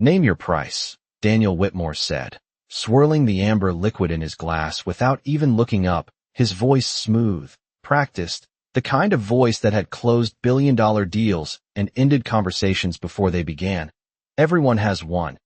Name your price, Daniel Whitmore said, swirling the amber liquid in his glass without even looking up, his voice smooth, practiced, the kind of voice that had closed billion-dollar deals and ended conversations before they began. Everyone has one.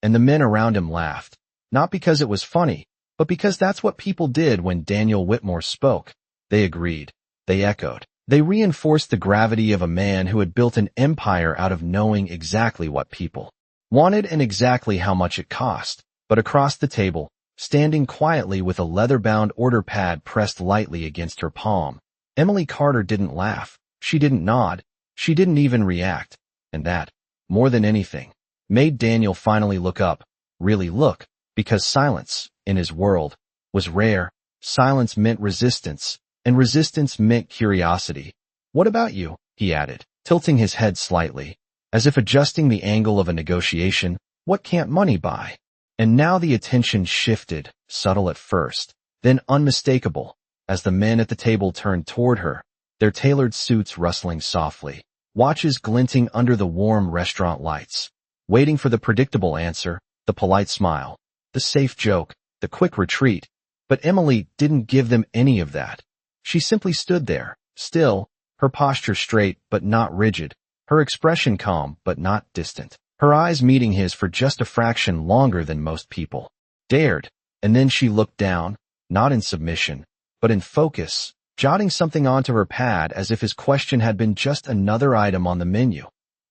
And the men around him laughed, not because it was funny, but because that's what people did when Daniel Whitmore spoke. They agreed. They echoed. They reinforced the gravity of a man who had built an empire out of knowing exactly what people wanted and exactly how much it cost. But across the table, standing quietly with a leather-bound order pad pressed lightly against her palm, Emily Carter didn't laugh. She didn't nod. She didn't even react. And that, more than anything, made Daniel finally look up, really look, because silence, in his world, was rare. Silence meant resistance, and resistance meant curiosity. What about you? He added, tilting his head slightly, as if adjusting the angle of a negotiation. What can't money buy? And now the attention shifted, subtle at first, then unmistakable, as the men at the table turned toward her, their tailored suits rustling softly, watches glinting under the warm restaurant lights, waiting for the predictable answer, the polite smile, the safe joke, the quick retreat. But Emily didn't give them any of that. She simply stood there, still, her posture straight but not rigid, her expression calm but not distant, her eyes meeting his for just a fraction longer than most people dared. And then she looked down, not in submission, but in focus, jotting something onto her pad as if his question had been just another item on the menu.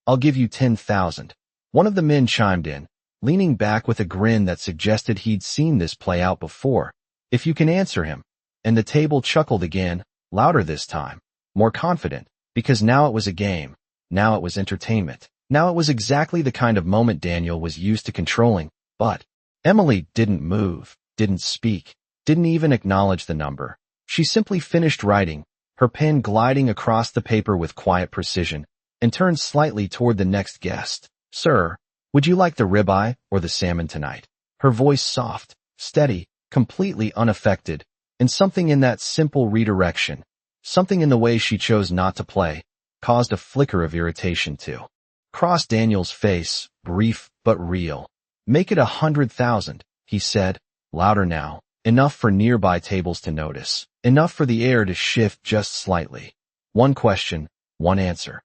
I'll give you 10,000. One of the men chimed in, leaning back with a grin that suggested he'd seen this play out before. If you can answer him. And the table chuckled again, louder this time, more confident, because now it was a game. Now it was entertainment. Now it was exactly the kind of moment Daniel was used to controlling. But Emily didn't move, didn't speak, didn't even acknowledge the number. She simply finished writing, her pen gliding across the paper with quiet precision, and turned slightly toward the next guest. Sir, would you like the ribeye or the salmon tonight? Her voice soft, steady, completely unaffected, and something in that simple redirection, something in the way she chose not to play, caused a flicker of irritation to cross Daniel's face, brief but real. Make it 100,000, he said, louder now, enough for nearby tables to notice, enough for the air to shift just slightly. One question, one answer.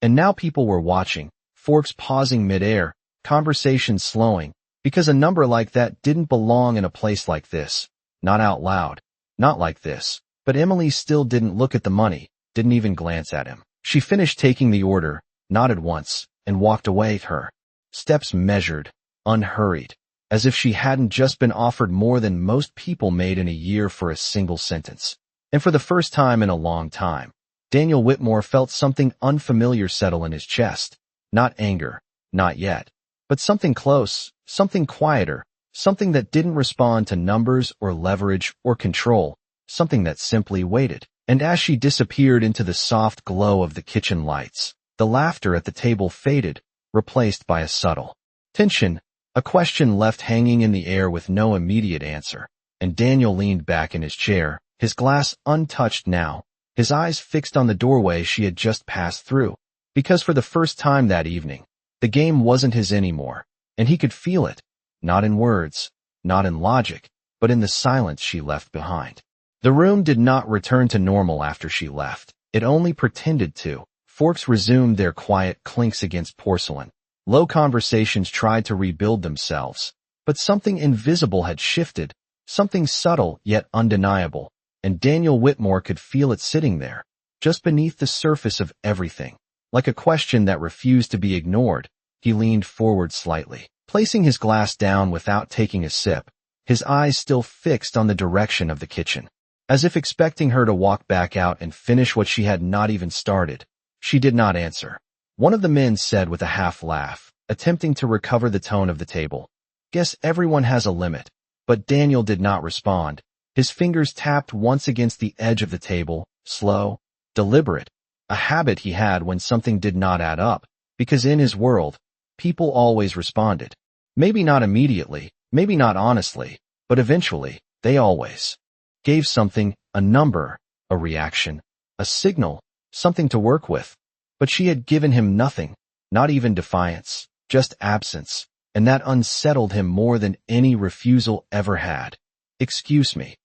And now people were watching, forks pausing midair, conversations slowing, because a number like that didn't belong in a place like this. Not out loud. Not like this. But Emily still didn't look at the money, didn't even glance at him. She finished taking the order, nodded once, and walked away, her steps measured, unhurried, as if she hadn't just been offered more than most people made in a year for a single sentence. And for the first time in a long time, Daniel Whitmore felt something unfamiliar settle in his chest. Not anger, not yet, but something close, something quieter, something that didn't respond to numbers or leverage or control, something that simply waited. And as she disappeared into the soft glow of the kitchen lights, the laughter at the table faded, replaced by a subtle tension, a question left hanging in the air with no immediate answer. And Daniel leaned back in his chair, his glass untouched now, his eyes fixed on the doorway she had just passed through. Because for the first time that evening, the game wasn't his anymore, and he could feel it, not in words, not in logic, but in the silence she left behind. The room did not return to normal after she left. It only pretended to. Forks resumed their quiet clinks against porcelain. Low conversations tried to rebuild themselves. But something invisible had shifted, something subtle yet undeniable, and Daniel Whitmore could feel it sitting there, just beneath the surface of everything. Like a question that refused to be ignored, he leaned forward slightly, placing his glass down without taking a sip, his eyes still fixed on the direction of the kitchen, as if expecting her to walk back out and finish what she had not even started. She did not answer. One of the men said with a half laugh, attempting to recover the tone of the table, "Guess everyone has a limit." But Daniel did not respond. His fingers tapped once against the edge of the table, slow, deliberate, a habit he had when something did not add up, because in his world, people always responded. Maybe not immediately, maybe not honestly, but eventually, they always gave something, a number, a reaction, a signal, something to work with. But she had given him nothing, not even defiance, just absence, and that unsettled him more than any refusal ever had. "Excuse me,"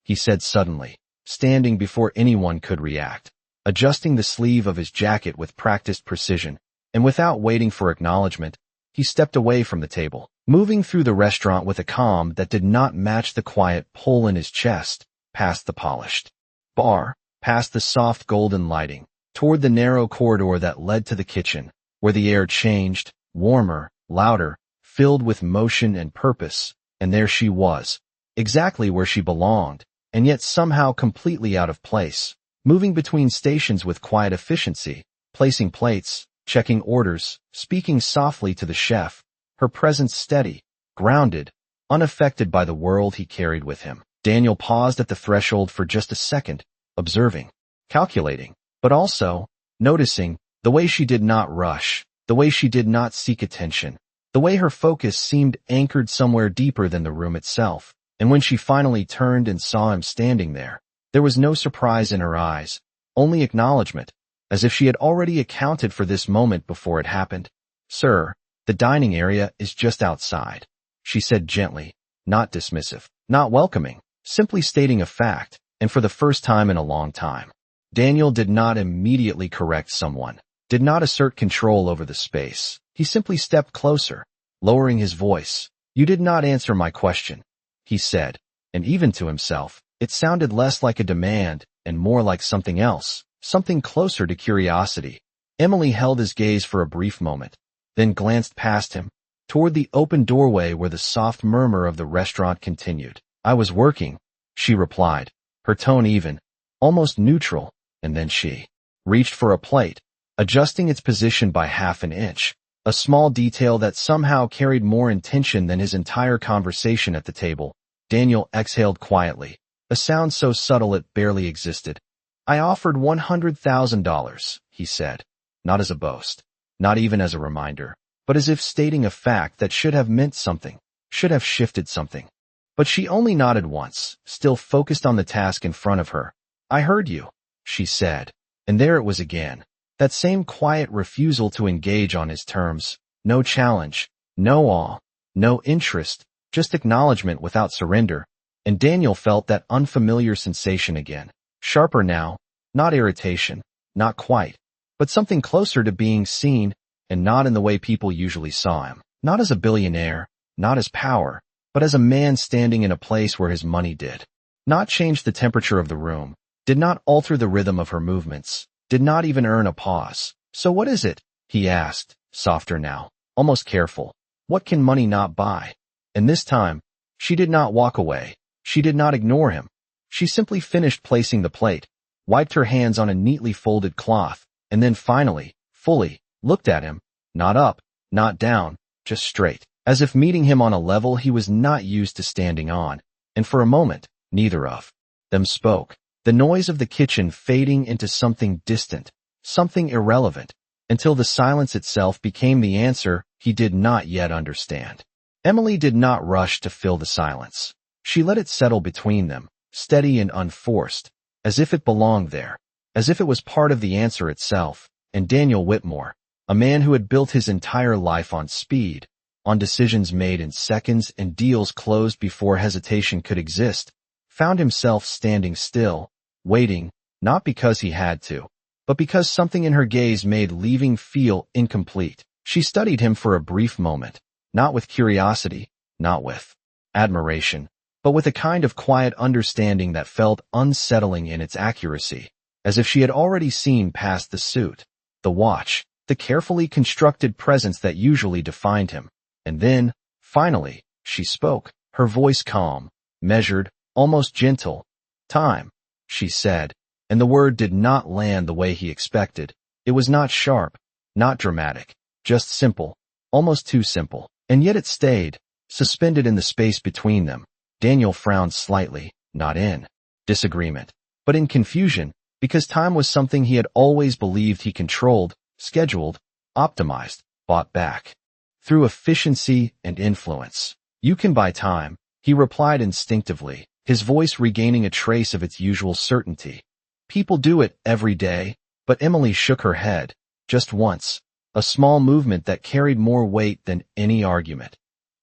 he said suddenly, standing before anyone could react, adjusting the sleeve of his jacket with practiced precision, and without waiting for acknowledgement, he stepped away from the table, moving through the restaurant with a calm that did not match the quiet pull in his chest, past the polished bar, past the soft golden lighting, toward the narrow corridor that led to the kitchen, where the air changed, warmer, louder, filled with motion and purpose, and there she was, exactly where she belonged, and yet somehow completely out of place, moving between stations with quiet efficiency, placing plates, checking orders, speaking softly to the chef, her presence steady, grounded, unaffected by the world he carried with him. Daniel paused at the threshold for just a second, observing, calculating, but also noticing the way she did not rush, the way she did not seek attention, the way her focus seemed anchored somewhere deeper than the room itself. And when she finally turned and saw him standing there was no surprise in her eyes, only acknowledgement, as if she had already accounted for this moment before it happened. "Sir, the dining area is just outside," she said gently, not dismissive, not welcoming, simply stating a fact, and for the first time in a long time. Daniel did not immediately correct someone, did not assert control over the space. He simply stepped closer, lowering his voice. "You did not answer my question," he said, and even to himself, it sounded less like a demand and more like something else, something closer to curiosity. Emily held his gaze for a brief moment, then glanced past him, toward the open doorway where the soft murmur of the restaurant continued. "I was working," she replied, her tone even, almost neutral, and then she reached for a plate, adjusting its position by half an inch, a small detail that somehow carried more intention than his entire conversation at the table. Daniel exhaled quietly, a sound so subtle it barely existed. "I offered $100,000, he said, not as a boast, not even as a reminder, but as if stating a fact that should have meant something, should have shifted something. But she only nodded once, still focused on the task in front of her. "I heard you," she said, and there it was again, that same quiet refusal to engage on his terms, no challenge, no awe, no interest, just acknowledgement without surrender, and Daniel felt that unfamiliar sensation again, sharper now, not irritation, not quite, but something closer to being seen, and not in the way people usually saw him, not as a billionaire, not as power, but as a man standing in a place where his money did not change the temperature of the room, did not alter the rhythm of her movements, did not even earn a pause. "So what is it?" he asked, softer now, almost careful. "What can money not buy?" And this time, she did not walk away. She did not ignore him. She simply finished placing the plate, wiped her hands on a neatly folded cloth, and then finally, fully, looked at him, not up, not down, just straight, as if meeting him on a level he was not used to standing on. And for a moment, neither of them spoke, the noise of the kitchen fading into something distant, something irrelevant, until the silence itself became the answer he did not yet understand. Emily did not rush to fill the silence. She let it settle between them, steady and unforced, as if it belonged there, as if it was part of the answer itself. And Daniel Whitmore, a man who had built his entire life on speed, on decisions made in seconds and deals closed before hesitation could exist, found himself standing still, waiting, not because he had to, but because something in her gaze made leaving feel incomplete. She studied him for a brief moment, not with curiosity, not with admiration, but with a kind of quiet understanding that felt unsettling in its accuracy, as if she had already seen past the suit, the watch, the carefully constructed presence that usually defined him. And then, finally, she spoke, her voice calm, measured, almost gentle. "Time," she said, and the word did not land the way he expected. It was not sharp, not dramatic, just simple, almost too simple, and yet it stayed, suspended in the space between them. Daniel frowned slightly, not in disagreement, but in confusion, because time was something he had always believed he controlled, scheduled, optimized, bought back through efficiency and influence. "You can buy time," he replied instinctively, his voice regaining a trace of its usual certainty. "People do it every day," but Emily shook her head, just once, a small movement that carried more weight than any argument.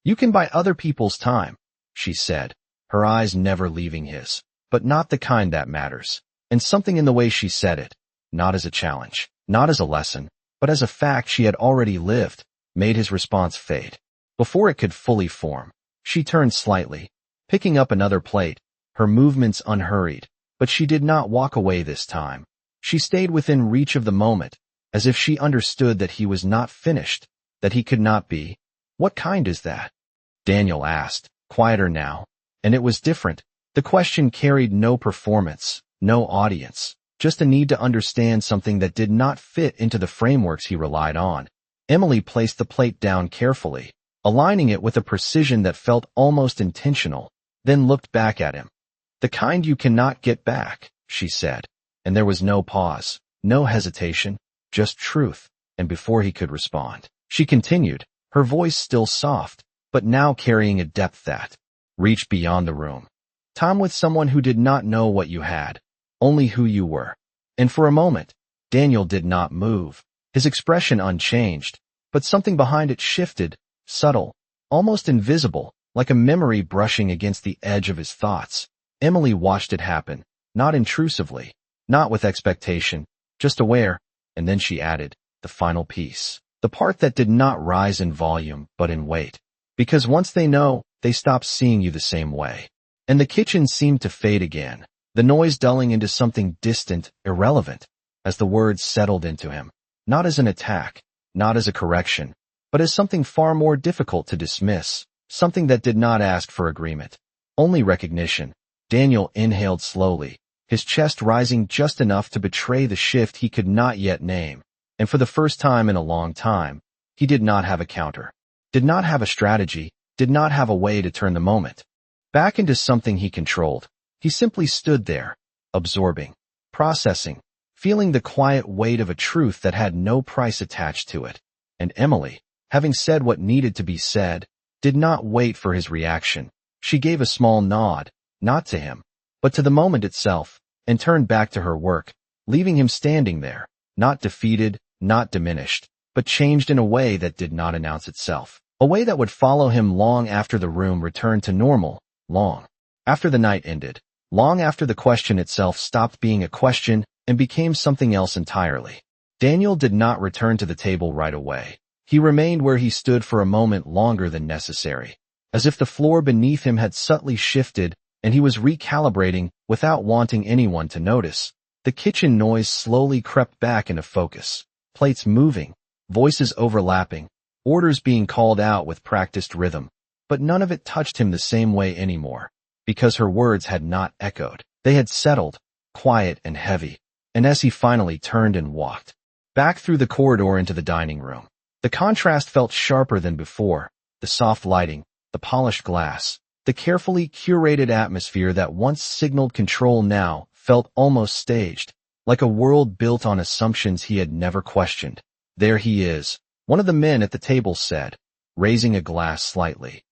"You can buy other people's time," she said, her eyes never leaving his, "but not the kind that matters." And something in the way she said it, not as a challenge, not as a lesson, but as a fact she had already lived, made his response fade. Before it could fully form, she turned slightly, picking up another plate, her movements unhurried, but she did not walk away this time. She stayed within reach of the moment, as if she understood that he was not finished, that he could not be. "What kind is that?" Daniel asked, quieter now, and it was different. The question carried no performance, no audience, just a need to understand something that did not fit into the frameworks he relied on. Emily placed the plate down carefully, aligning it with a precision that felt almost intentional, then looked back at him. "The kind you cannot get back," she said, and there was no pause, no hesitation, just truth, and before he could respond, she continued, her voice still soft, but now carrying a depth that reached beyond the room. "Time with someone who did not know what you had, only who you were." And for a moment, Daniel did not move, his expression unchanged, but something behind it shifted, subtle, almost invisible, like a memory brushing against the edge of his thoughts. Emily watched it happen, not intrusively, not with expectation, just aware, and then she added, the final piece, the part that did not rise in volume but in weight. "Because once they know, they stop seeing you the same way." And the kitchen seemed to fade again, the noise dulling into something distant, irrelevant, as the words settled into him, not as an attack, not as a correction, but as something far more difficult to dismiss, something that did not ask for agreement, only recognition. Daniel inhaled slowly, his chest rising just enough to betray the shift he could not yet name, and for the first time in a long time, he did not have a counter, did not have a strategy, did not have a way to turn the moment back into something he controlled. He simply stood there, absorbing, processing, feeling the quiet weight of a truth that had no price attached to it. And Emily, having said what needed to be said, did not wait for his reaction. She gave a small nod, not to him, but to the moment itself, and turned back to her work, leaving him standing there, not defeated, not diminished, but changed in a way that did not announce itself. A way that would follow him long after the room returned to normal, long after the night ended, long after the question itself stopped being a question and became something else entirely. Daniel did not return to the table right away. He remained where he stood for a moment longer than necessary, as if the floor beneath him had subtly shifted and he was recalibrating without wanting anyone to notice. The kitchen noise slowly crept back into focus, plates moving, voices overlapping, orders being called out with practiced rhythm, but none of it touched him the same way anymore, because her words had not echoed. They had settled, quiet and heavy, and as he finally turned and walked back through the corridor into the dining room, the contrast felt sharper than before, the soft lighting, the polished glass, the carefully curated atmosphere that once signaled control now felt almost staged, like a world built on assumptions he had never questioned. "There he is," one of the men at the table said, raising a glass slightly.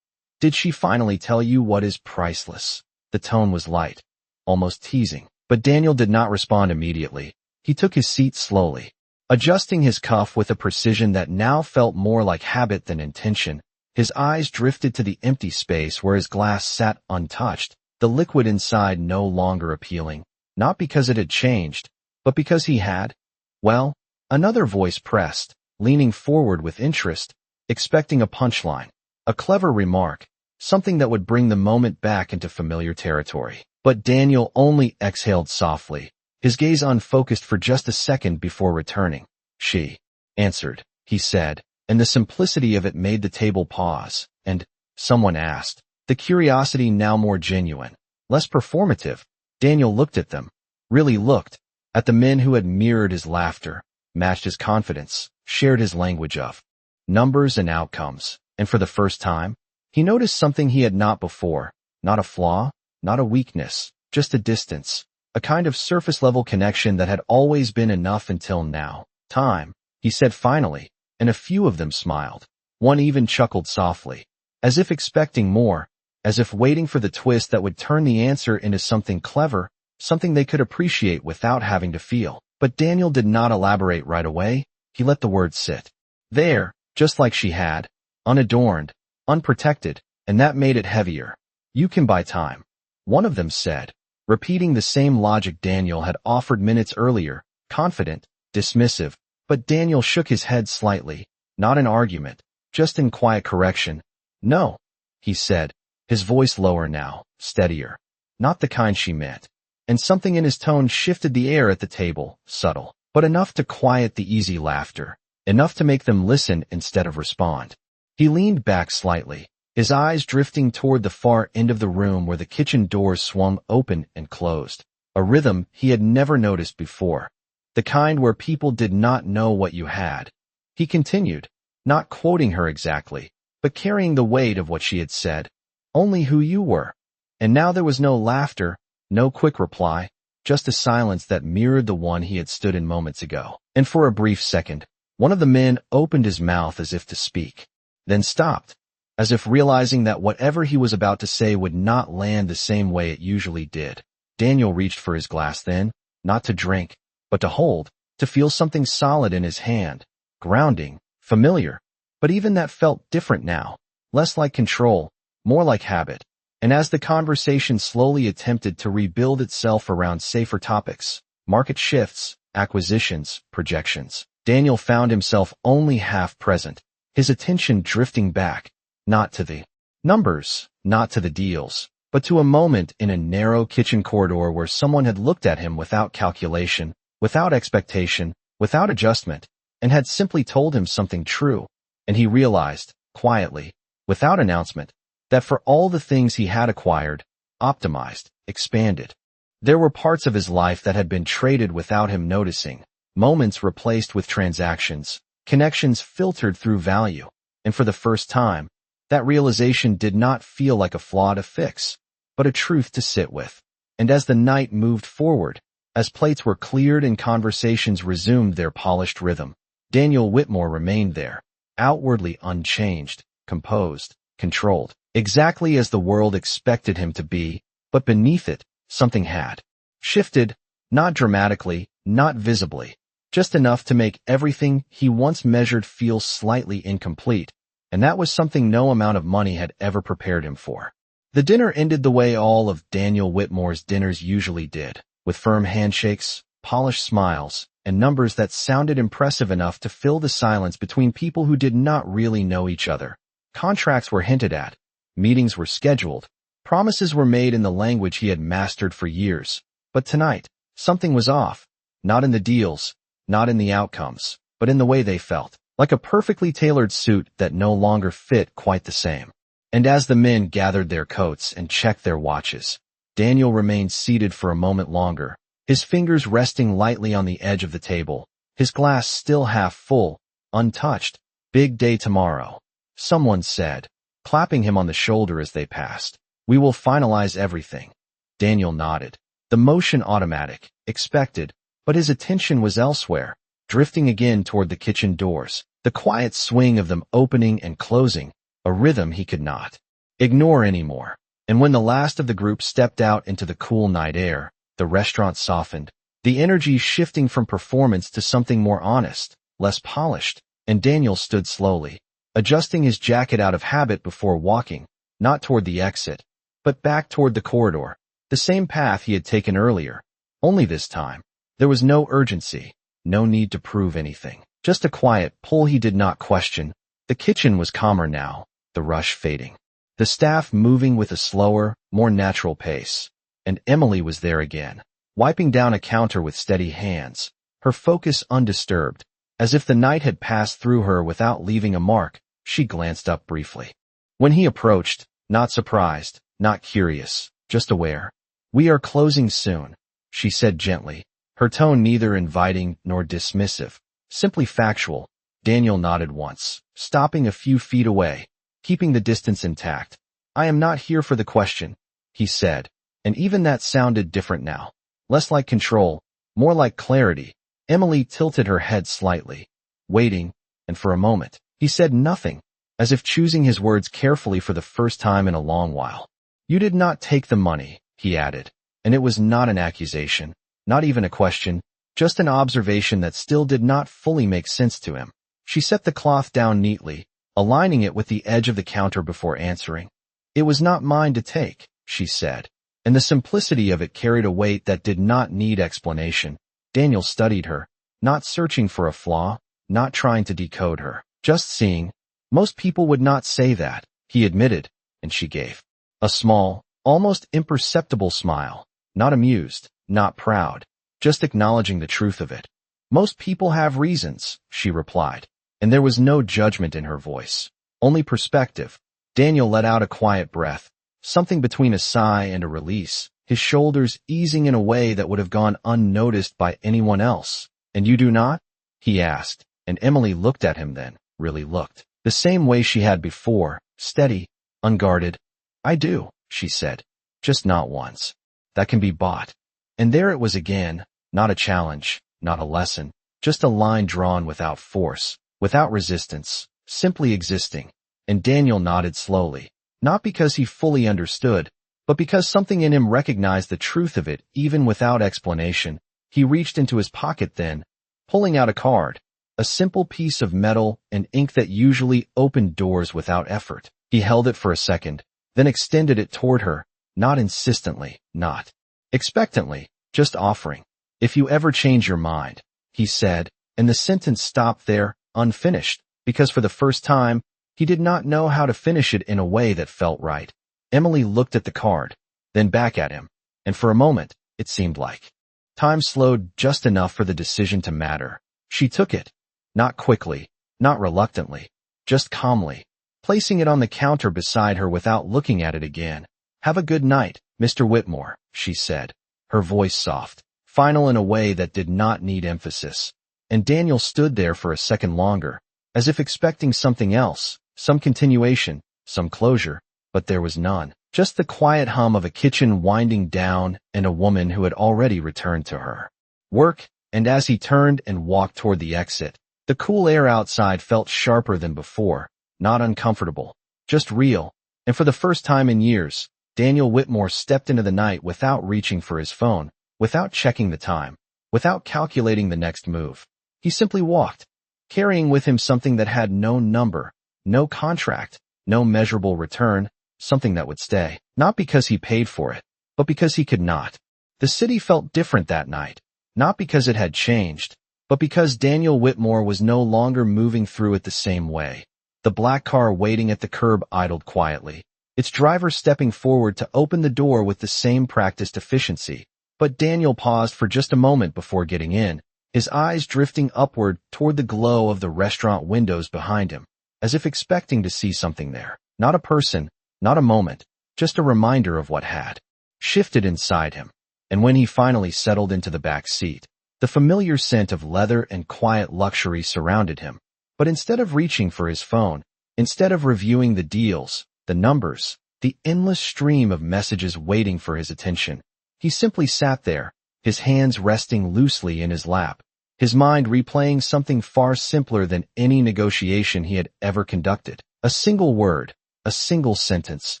"Did she finally tell you what is priceless?" The tone was light, almost teasing, but Daniel did not respond immediately. He took his seat slowly, adjusting his cuff with a precision that now felt more like habit than intention. His eyes drifted to the empty space where his glass sat untouched, the liquid inside no longer appealing, not because it had changed, but because he had. "Well," another voice pressed, leaning forward with interest, expecting a punchline, a clever remark, something that would bring the moment back into familiar territory. But Daniel only exhaled softly, his gaze unfocused for just a second before returning. "She answered," he said, and the simplicity of it made the table pause, and someone asked, the curiosity now more genuine, less performative. Daniel looked at them, really looked, at the men who had mirrored his laughter, matched his confidence, shared his language of numbers and outcomes, and for the first time, he noticed something he had not before, not a flaw, not a weakness, just a distance, a kind of surface-level connection that had always been enough until now. "Time," he said finally, and a few of them smiled. One even chuckled softly, as if expecting more, as if waiting for the twist that would turn the answer into something clever, something they could appreciate without having to feel. But Daniel did not elaborate right away. He let the words sit. There, just like she had, unadorned, unprotected, and that made it heavier. You can buy time, one of them said, repeating the same logic Daniel had offered minutes earlier, confident, dismissive, but Daniel shook his head slightly, not in argument, just in quiet correction. No, he said, his voice lower now, steadier. Not the kind she meant. And something in his tone shifted the air at the table, subtle, but enough to quiet the easy laughter, enough to make them listen instead of respond. He leaned back slightly, his eyes drifting toward the far end of the room where the kitchen doors swung open and closed, a rhythm he had never noticed before, the kind where people did not know what you had. He continued, not quoting her exactly, but carrying the weight of what she had said, only who you were. And now there was no laughter, no quick reply, just a silence that mirrored the one he had stood in moments ago. And for a brief second, one of the men opened his mouth as if to speak, then stopped, as if realizing that whatever he was about to say would not land the same way it usually did. Daniel reached for his glass then, not to drink, but to hold, to feel something solid in his hand, grounding, familiar, but even that felt different now, less like control, more like habit. And as the conversation slowly attempted to rebuild itself around safer topics, market shifts, acquisitions, projections, Daniel found himself only half present, his attention drifting back, not to the numbers, not to the deals, but to a moment in a narrow kitchen corridor where someone had looked at him without calculation, without expectation, without adjustment, and had simply told him something true. And he realized, quietly, without announcement, that for all the things he had acquired, optimized, expanded, there were parts of his life that had been traded without him noticing, moments replaced with transactions, connections filtered through value, and for the first time, that realization did not feel like a flaw to fix, but a truth to sit with. And as the night moved forward, as plates were cleared and conversations resumed their polished rhythm, Daniel Whitmore remained there, outwardly unchanged, composed, controlled, exactly as the world expected him to be, but beneath it, something had shifted, not dramatically, not visibly, just enough to make everything he once measured feel slightly incomplete, and that was something no amount of money had ever prepared him for. The dinner ended the way all of Daniel Whitmore's dinners usually did, with firm handshakes, polished smiles, and numbers that sounded impressive enough to fill the silence between people who did not really know each other. Contracts were hinted at, meetings were scheduled, promises were made in the language he had mastered for years. But tonight, something was off, not in the deals, not in the outcomes, but in the way they felt, like a perfectly tailored suit that no longer fit quite the same. And as the men gathered their coats and checked their watches, Daniel remained seated for a moment longer, his fingers resting lightly on the edge of the table, his glass still half full, untouched. Big day tomorrow, someone said, clapping him on the shoulder as they passed. We will finalize everything. Daniel nodded. The motion automatic, expected, but his attention was elsewhere, drifting again toward the kitchen doors, the quiet swing of them opening and closing, a rhythm he could not ignore anymore. And when the last of the group stepped out into the cool night air, the restaurant softened, the energy shifting from performance to something more honest, less polished, and Daniel stood slowly, adjusting his jacket out of habit before walking, not toward the exit, but back toward the corridor, the same path he had taken earlier. Only this time, there was no urgency, no need to prove anything, just a quiet pull he did not question. The kitchen was calmer now, the rush fading, the staff moving with a slower, more natural pace, and Emily was there again, wiping down a counter with steady hands, her focus undisturbed, as if the night had passed through her without leaving a mark. She glanced up briefly. When he approached, not surprised, not curious, just aware. We are closing soon, she said gently, her tone neither inviting nor dismissive, simply factual. Daniel nodded once, stopping a few feet away, keeping the distance intact. I am not here for the question, he said, and even that sounded different now, less like control, more like clarity. Emily tilted her head slightly, waiting, and for a moment, he said nothing, as if choosing his words carefully for the first time in a long while. You did not take the money, he added, and it was not an accusation, not even a question, just an observation that still did not fully make sense to him. She set the cloth down neatly, aligning it with the edge of the counter before answering. "It was not mine to take," she said, and the simplicity of it carried a weight that did not need explanation. Daniel studied her, not searching for a flaw, not trying to decode her, just seeing. Most people would not say that, he admitted, and she gave a small, almost imperceptible smile, not amused, not proud, just acknowledging the truth of it. "Most people have reasons," she replied, and there was no judgment in her voice, only perspective. Daniel let out a quiet breath, something between a sigh and a release, his shoulders easing in a way that would have gone unnoticed by anyone else. "And you do not?" he asked, and Emily looked at him then, really looked, the same way she had before, steady, unguarded. "I do," she said, "just not once. That can be bought." And there it was again, not a challenge, not a lesson, just a line drawn without force, without resistance, simply existing. And Daniel nodded slowly, not because he fully understood, but because something in him recognized the truth of it even without explanation. He reached into his pocket then, pulling out a card, a simple piece of metal and ink that usually opened doors without effort. He held it for a second, then extended it toward her, not insistently, not expectantly, just offering. "If you ever change your mind," he said, and the sentence stopped there, unfinished, because for the first time, he did not know how to finish it in a way that felt right. Emily looked at the card, then back at him, and for a moment, it seemed like time slowed just enough for the decision to matter. She took it, not quickly, not reluctantly, just calmly, placing it on the counter beside her without looking at it again. "Have a good night, Mr. Whitmore," she said, her voice soft, final in a way that did not need emphasis. And Daniel stood there for a second longer, as if expecting something else, some continuation, some closure, but there was none. Just the quiet hum of a kitchen winding down and a woman who had already returned to her work, and as he turned and walked toward the exit, the cool air outside felt sharper than before, not uncomfortable, just real, and for the first time in years, Daniel Whitmore stepped into the night without reaching for his phone, without checking the time, without calculating the next move. He simply walked, carrying with him something that had no number, no contract, no measurable return, something that would stay, not because he paid for it, but because he could not. The city felt different that night, not because it had changed, but because Daniel Whitmore was no longer moving through it the same way. The black car waiting at the curb idled quietly, its driver stepping forward to open the door with the same practiced efficiency. But Daniel paused for just a moment before getting in, his eyes drifting upward toward the glow of the restaurant windows behind him, as if expecting to see something there. Not a person, not a moment, just a reminder of what had shifted inside him. And when he finally settled into the back seat, the familiar scent of leather and quiet luxury surrounded him. But instead of reaching for his phone, instead of reviewing the deals, the numbers, the endless stream of messages waiting for his attention, he simply sat there, his hands resting loosely in his lap, his mind replaying something far simpler than any negotiation he had ever conducted. A single word, a single sentence,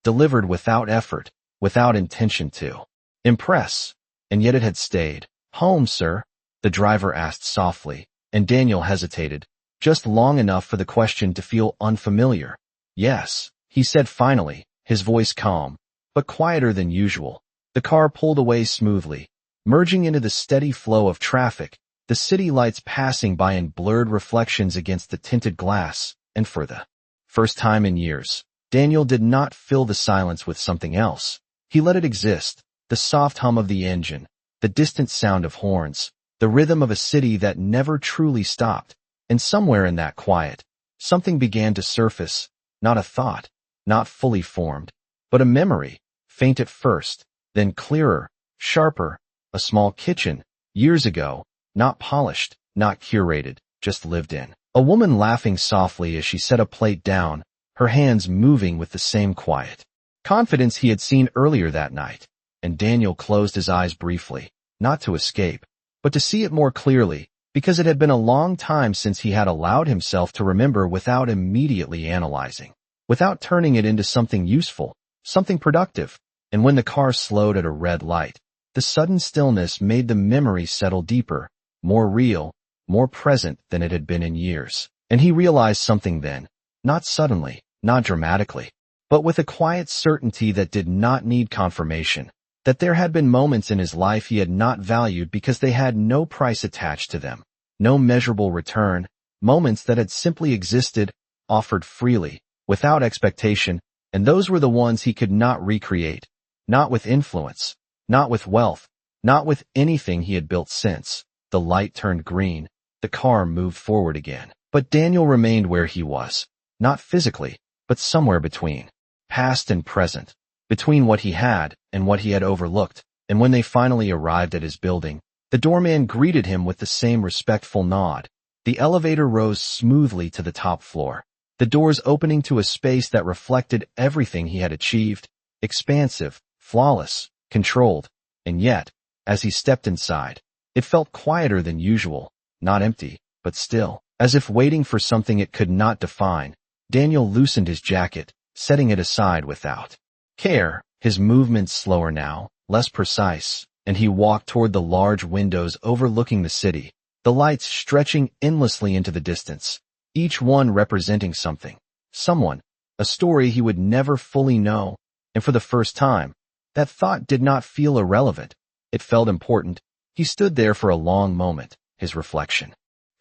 delivered without effort, without intention to impress, and yet it had stayed. "Home, sir?" the driver asked softly, and Daniel hesitated, just long enough for the question to feel unfamiliar. "Yes," he said finally, his voice calm, but quieter than usual. The car pulled away smoothly, merging into the steady flow of traffic, the city lights passing by in blurred reflections against the tinted glass, and for the first time in years, Daniel did not fill the silence with something else. He let it exist, the soft hum of the engine, the distant sound of horns, the rhythm of a city that never truly stopped. And somewhere in that quiet, something began to surface, not a thought, not fully formed, but a memory, faint at first, then clearer, sharper, a small kitchen, years ago, not polished, not curated, just lived in. A woman laughing softly as she set a plate down, her hands moving with the same quiet confidence he had seen earlier that night. And Daniel closed his eyes briefly, not to escape, but to see it more clearly, because it had been a long time since he had allowed himself to remember without immediately analyzing, without turning it into something useful, something productive. And when the car slowed at a red light, the sudden stillness made the memory settle deeper, more real, more present than it had been in years. And he realized something then, not suddenly, not dramatically, but with a quiet certainty that did not need confirmation, that there had been moments in his life he had not valued because they had no price attached to them, no measurable return, moments that had simply existed, offered freely, without expectation, and those were the ones he could not recreate, not with influence, not with wealth, not with anything he had built since. The light turned green, the car moved forward again. But Daniel remained where he was, not physically, but somewhere between, past and present, between what he had and what he had overlooked. And when they finally arrived at his building, the doorman greeted him with the same respectful nod. The elevator rose smoothly to the top floor, the doors opening to a space that reflected everything he had achieved, expansive, flawless, controlled. And yet, as he stepped inside, it felt quieter than usual, not empty, but still, as if waiting for something it could not define. Daniel loosened his jacket, setting it aside without care, his movements slower now, less precise, and he walked toward the large windows overlooking the city, the lights stretching endlessly into the distance, each one representing something, someone, a story he would never fully know. And for the first time, that thought did not feel irrelevant. It felt important. He stood there for a long moment, his reflection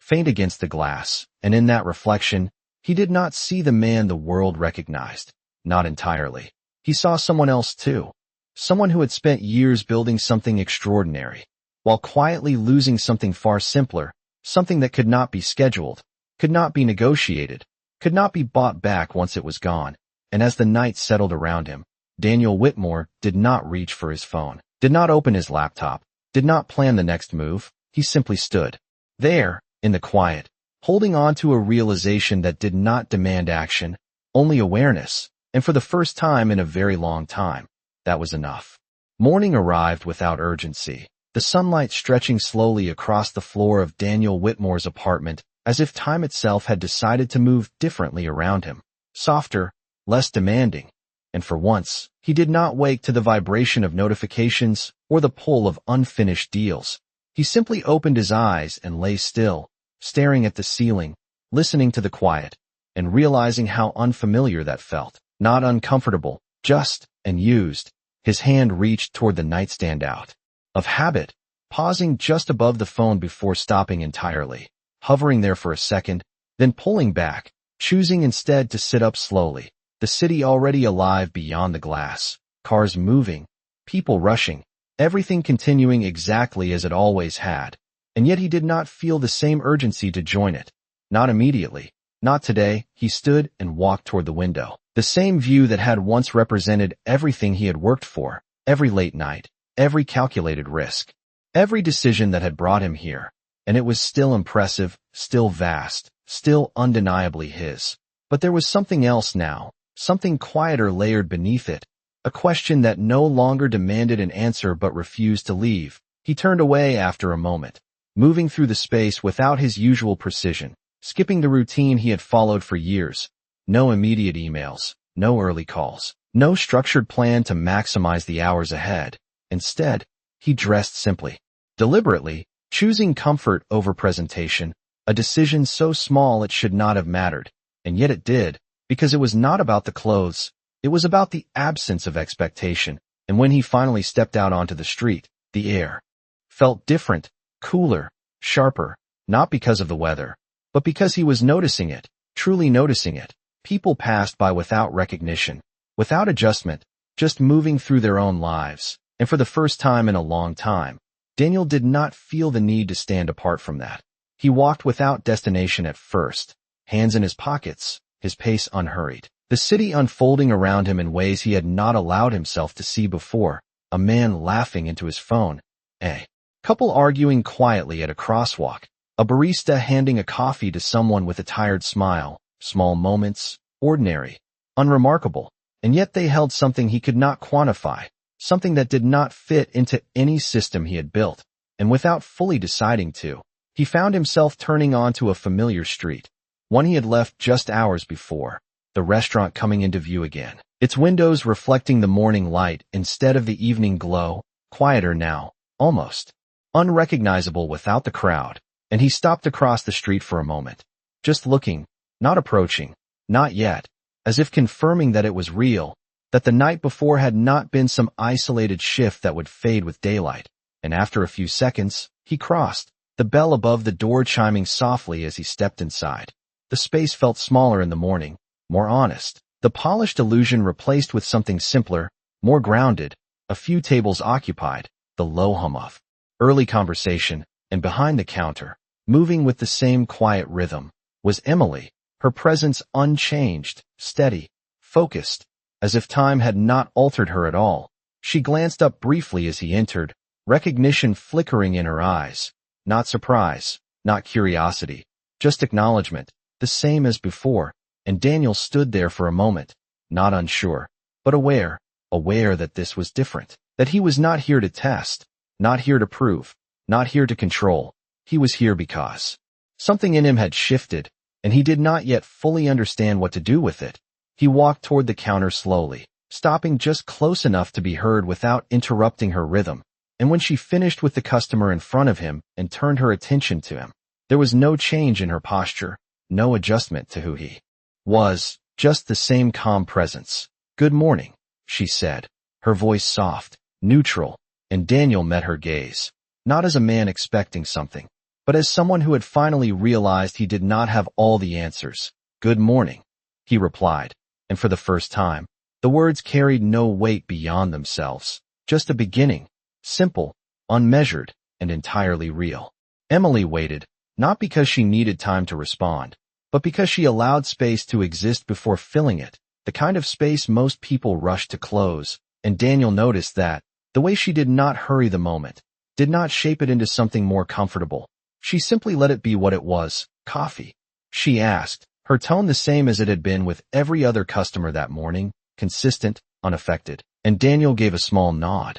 faint against the glass, and in that reflection, he did not see the man the world recognized. Not entirely. He saw someone else too. Someone who had spent years building something extraordinary, while quietly losing something far simpler, something that could not be scheduled, could not be negotiated, could not be bought back once it was gone. And as the night settled around him, Daniel Whitmore did not reach for his phone, did not open his laptop, did not plan the next move. He simply stood there, in the quiet, holding on to a realization that did not demand action, only awareness, and for the first time in a very long time, that was enough. Morning arrived without urgency, the sunlight stretching slowly across the floor of Daniel Whitmore's apartment, as if time itself had decided to move differently around him, softer, less demanding. And for once, he did not wake to the vibration of notifications or the pull of unfinished deals. He simply opened his eyes and lay still, staring at the ceiling, listening to the quiet, and realizing how unfamiliar that felt. Not uncomfortable, just and used. His hand reached toward the nightstand out of habit, pausing just above the phone before stopping entirely, hovering there for a second, then pulling back, choosing instead to sit up slowly. The city already alive beyond the glass, cars moving, people rushing, everything continuing exactly as it always had. And yet he did not feel the same urgency to join it. Not immediately. Not today. He stood and walked toward the window. The same view that had once represented everything he had worked for, every late night, every calculated risk, every decision that had brought him here. And it was still impressive, still vast, still undeniably his. But there was something else now, something quieter layered beneath it, a question that no longer demanded an answer but refused to leave. He turned away after a moment, moving through the space without his usual precision, skipping the routine he had followed for years. No immediate emails, no early calls, no structured plan to maximize the hours ahead. Instead, he dressed simply, deliberately, choosing comfort over presentation, a decision so small it should not have mattered, and yet it did, because it was not about the clothes, it was about the absence of expectation. And when he finally stepped out onto the street, the air felt different, cooler, sharper, not because of the weather, but because he was noticing it, truly noticing it. People passed by without recognition, without adjustment, just moving through their own lives. And for the first time in a long time, Daniel did not feel the need to stand apart from that. He walked without destination at first, hands in his pockets, his pace unhurried. The city unfolding around him in ways he had not allowed himself to see before. A man laughing into his phone, a couple arguing quietly at a crosswalk, a barista handing a coffee to someone with a tired smile. Small moments, ordinary, unremarkable, and yet they held something he could not quantify, something that did not fit into any system he had built. And without fully deciding to, he found himself turning onto a familiar street, one he had left just hours before, the restaurant coming into view again, its windows reflecting the morning light instead of the evening glow, quieter now, almost unrecognizable without the crowd. And he stopped across the street for a moment, just looking, not approaching, not yet, as if confirming that it was real, that the night before had not been some isolated shift that would fade with daylight. And after a few seconds, he crossed, the bell above the door chiming softly as he stepped inside. The space felt smaller in the morning, more honest, the polished illusion replaced with something simpler, more grounded, a few tables occupied, the low hum of early conversation, and behind the counter, moving with the same quiet rhythm, was Emily, her presence unchanged, steady, focused, as if time had not altered her at all. She glanced up briefly as he entered, recognition flickering in her eyes. Not surprise, not curiosity, just acknowledgement, the same as before, and Daniel stood there for a moment, not unsure, but aware that this was different, that he was not here to test, not here to prove, not here to control. He was here because something in him had shifted, and he did not yet fully understand what to do with it. He walked toward the counter slowly, stopping just close enough to be heard without interrupting her rhythm. And when she finished with the customer in front of him and turned her attention to him, there was no change in her posture, no adjustment to who he was, just the same calm presence. "Good morning," she said, her voice soft, neutral, and Daniel met her gaze, not as a man expecting something, but as someone who had finally realized he did not have all the answers. "Good morning," he replied, and for the first time, the words carried no weight beyond themselves, just a beginning. Simple, unmeasured, and entirely real. Emily waited, not because she needed time to respond, but because she allowed space to exist before filling it, the kind of space most people rush to close, and Daniel noticed that, the way she did not hurry the moment, did not shape it into something more comfortable. She simply let it be what it was, coffee. She asked, her tone the same as it had been with every other customer that morning, consistent, unaffected, and Daniel gave a small nod.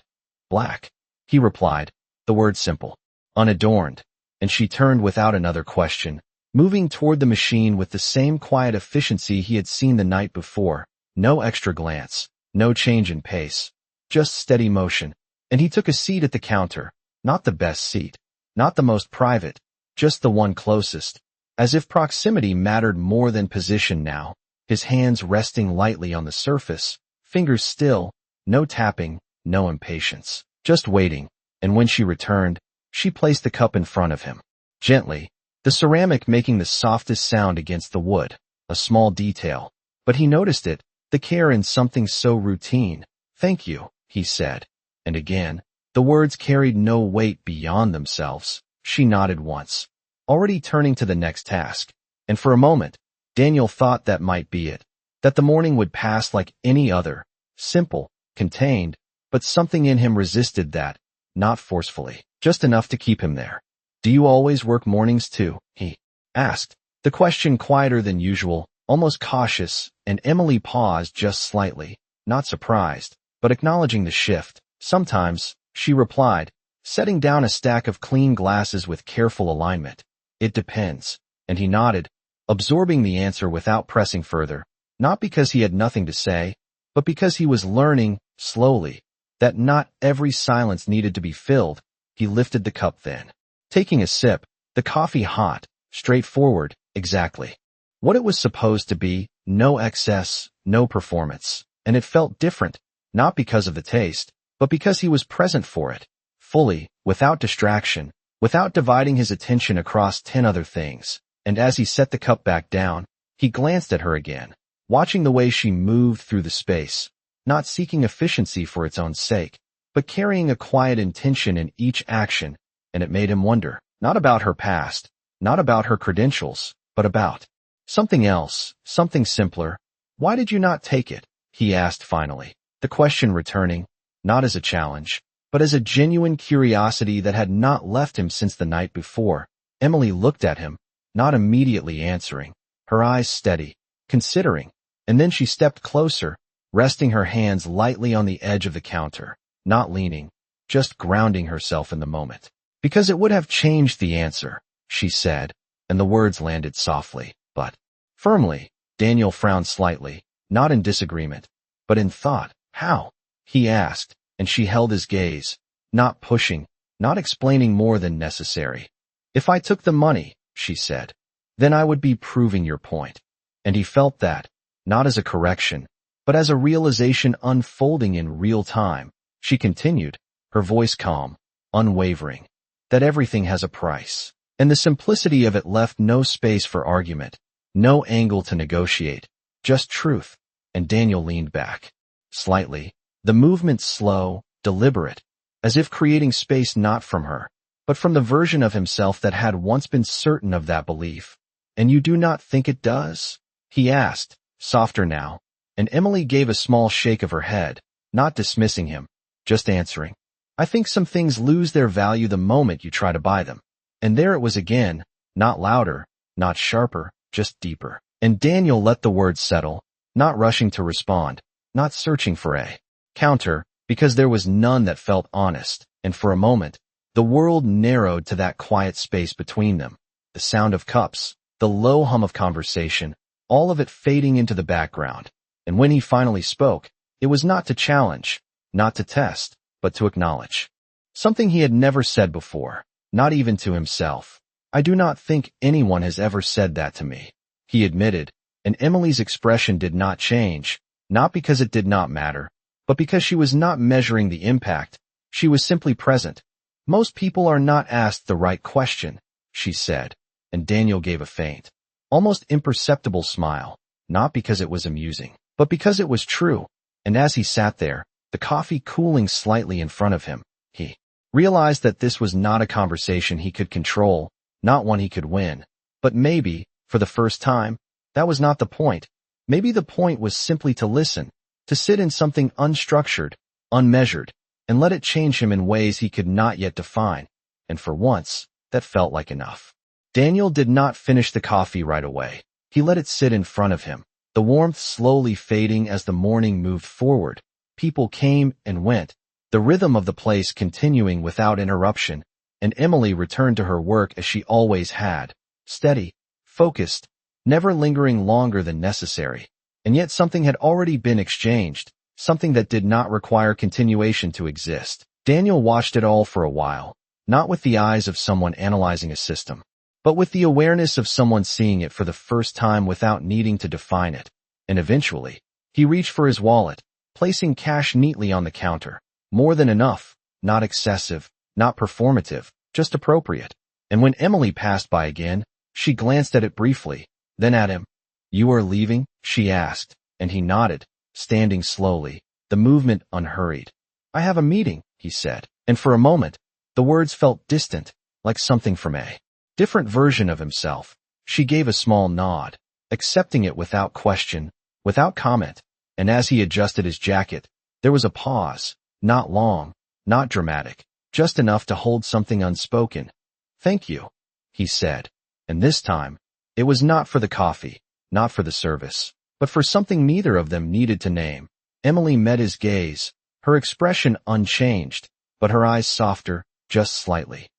"Black," he replied, the word simple, unadorned, and she turned without another question, moving toward the machine with the same quiet efficiency he had seen the night before. No extra glance, no change in pace, just steady motion, and he took a seat at the counter, not the best seat, not the most private, just the one closest, as if proximity mattered more than position now, his hands resting lightly on the surface, fingers still, no tapping, no impatience, just waiting, and when she returned, she placed the cup in front of him. Gently, the ceramic making the softest sound against the wood, a small detail, but he noticed it, the care in something so routine. "Thank you," he said, and again, the words carried no weight beyond themselves. She nodded once, already turning to the next task, and for a moment, Daniel thought that might be it, that the morning would pass like any other, simple, contained, but something in him resisted that, not forcefully, just enough to keep him there. "Do you always work mornings too?" he asked, the question quieter than usual, almost cautious, and Emily paused just slightly, not surprised, but acknowledging the shift. "Sometimes," she replied, setting down a stack of clean glasses with careful alignment. "It depends," and he nodded, absorbing the answer without pressing further, not because he had nothing to say, but because he was learning, slowly, that not every silence needed to be filled. He lifted the cup then, taking a sip, the coffee hot, straightforward, exactly what it was supposed to be, no excess, no performance, and it felt different, not because of the taste, but because he was present for it, fully, without distraction, without dividing his attention across 10 other things. And as he set the cup back down, he glanced at her again, watching the way she moved through the space, not seeking efficiency for its own sake, but carrying a quiet intention in each action, and it made him wonder, not about her past, not about her credentials, but about something else, something simpler. "Why did you not take it?" he asked finally, the question returning, not as a challenge, but as a genuine curiosity that had not left him since the night before. Emily looked at him, not immediately answering, her eyes steady, considering, and then she stepped closer, resting her hands lightly on the edge of the counter, not leaning, just grounding herself in the moment. "Because it would have changed the answer," she said, and the words landed softly, but firmly. Daniel frowned slightly, not in disagreement, but in thought. "How?" he asked, and she held his gaze, not pushing, not explaining more than necessary. "If I took the money," she said, then I would be proving your point. And he felt that, not as a correction, but as a realization unfolding in real time. She continued, her voice calm, unwavering, that everything has a price. And the simplicity of it left no space for argument, no angle to negotiate, just truth. And Daniel leaned back. Slightly, the movement slow, deliberate, as if creating space not from her, but from the version of himself that had once been certain of that belief. And you do not think it does? He asked, softer now, and Emily gave a small shake of her head, not dismissing him, just answering. I think some things lose their value the moment you try to buy them. And there it was again, not louder, not sharper, just deeper. And Daniel let the words settle, not rushing to respond, not searching for a counter, because there was none that felt honest. And for a moment, the world narrowed to that quiet space between them. The sound of cups, the low hum of conversation, all of it fading into the background. And when he finally spoke, it was not to challenge, not to test, but to acknowledge. Something he had never said before, not even to himself. I do not think anyone has ever said that to me, he admitted, and Emily's expression did not change, not because it did not matter, but because she was not measuring the impact. She was simply present. Most people are not asked the right question, she said, and Daniel gave a faint, almost imperceptible smile, not because it was amusing, but because it was true. And as he sat there, the coffee cooling slightly in front of him, he realized that this was not a conversation he could control, not one he could win. But maybe, for the first time, that was not the point. Maybe the point was simply to listen, to sit in something unstructured, unmeasured, and let it change him in ways he could not yet define. And for once, that felt like enough. Daniel did not finish the coffee right away. He let it sit in front of him, the warmth slowly fading as the morning moved forward. People came and went, the rhythm of the place continuing without interruption, and Emily returned to her work as she always had, steady, focused, never lingering longer than necessary. And yet something had already been exchanged, something that did not require continuation to exist. Daniel watched it all for a while, not with the eyes of someone analyzing a system, but with the awareness of someone seeing it for the first time without needing to define it. And eventually, he reached for his wallet, placing cash neatly on the counter. More than enough, not excessive, not performative, just appropriate. And when Emily passed by again, she glanced at it briefly, then at him. You are leaving? She asked, and he nodded, standing slowly, the movement unhurried. I have a meeting, he said, and for a moment, the words felt distant, like something from a different version of himself. She gave a small nod, accepting it without question, without comment, and as he adjusted his jacket, there was a pause, not long, not dramatic, just enough to hold something unspoken. Thank you, he said, and this time, it was not for the coffee, not for the service, but for something neither of them needed to name. Emily met his gaze, her expression unchanged, but her eyes softer, just slightly.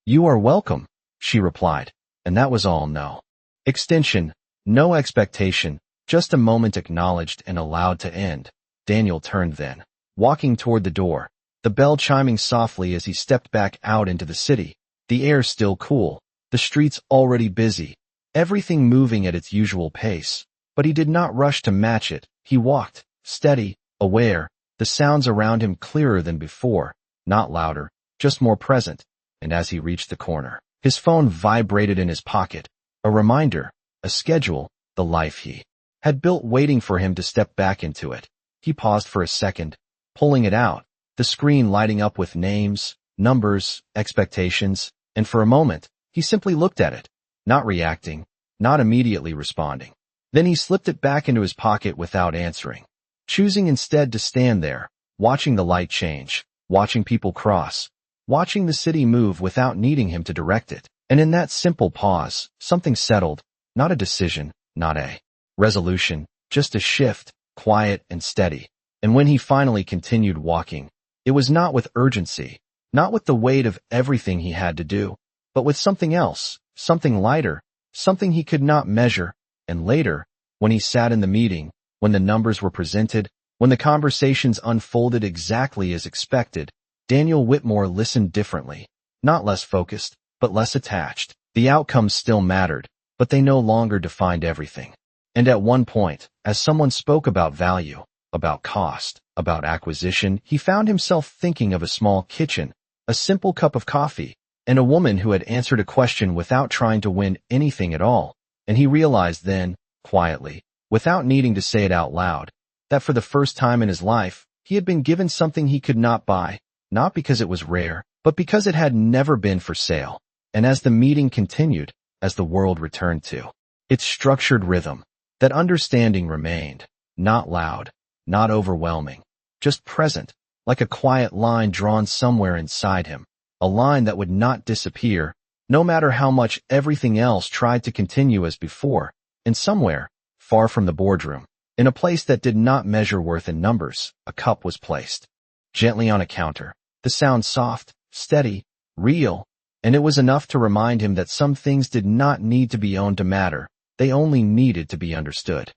You are welcome, she replied, and that was all. No extension, no expectation, just a moment acknowledged and allowed to end. Daniel turned then, walking toward the door, the bell chiming softly as he stepped back out into the city, the air still cool, the streets already busy, everything moving at its usual pace. But he did not rush to match it. He walked, steady, aware, the sounds around him clearer than before, not louder, just more present. And as he reached the corner, his phone vibrated in his pocket, a reminder, a schedule, the life he had built waiting for him to step back into it. He paused for a second, pulling it out, the screen lighting up with names, numbers, expectations, and for a moment, he simply looked at it, not reacting, not immediately responding. Then he slipped it back into his pocket without answering, choosing instead to stand there, watching the light change, watching people cross, watching the city move without needing him to direct it. And in that simple pause, something settled, not a decision, not a resolution, just a shift, quiet and steady. And when he finally continued walking, it was not with urgency, not with the weight of everything he had to do, but with something else, something lighter, something he could not measure. And later, when he sat in the meeting, when the numbers were presented, when the conversations unfolded exactly as expected, Daniel Whitmore listened differently, not less focused, but less attached. The outcome still mattered, but they no longer defined everything. And at one point, as someone spoke about value, about cost, about acquisition, he found himself thinking of a small kitchen, a simple cup of coffee, and a woman who had answered a question without trying to win anything at all. And he realized then, quietly, without needing to say it out loud, that for the first time in his life, he had been given something he could not buy, not because it was rare, but because it had never been for sale. And as the meeting continued, as the world returned to its structured rhythm, that understanding remained, not loud, not overwhelming, just present, like a quiet line drawn somewhere inside him, a line that would not disappear, no matter how much everything else tried to continue as before. And somewhere, far from the boardroom, in a place that did not measure worth in numbers, a cup was placed, gently on a counter, the sound soft, steady, real, and it was enough to remind him that some things did not need to be owned to matter, they only needed to be understood.